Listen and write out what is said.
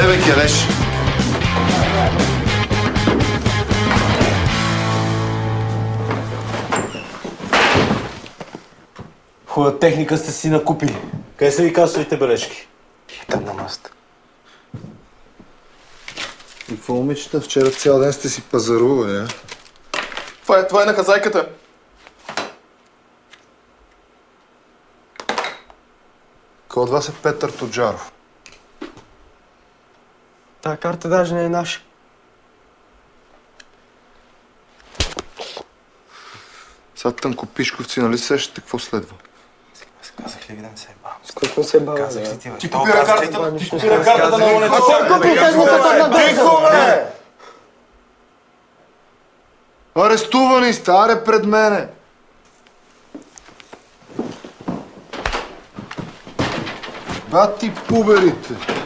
Еле, бе, келеш! Хубава техника сте си накупили. Къде са ви касовите бележки? Там на маста. И какво, момичета? Вчера цял ден сте си пазарували, а? Това е наказайката. Кой от вас е Петър Тоджаров? Та карта даже не е наша. Сега тънкопишковци, нали сещате какво следва? Казах ли ви да не се бавам? С какво се бава? Казах ли ти, бе? Ти копира картата, на монета. Тихо, бе! Арестувани сте, аре пред мене! Бати пуберите!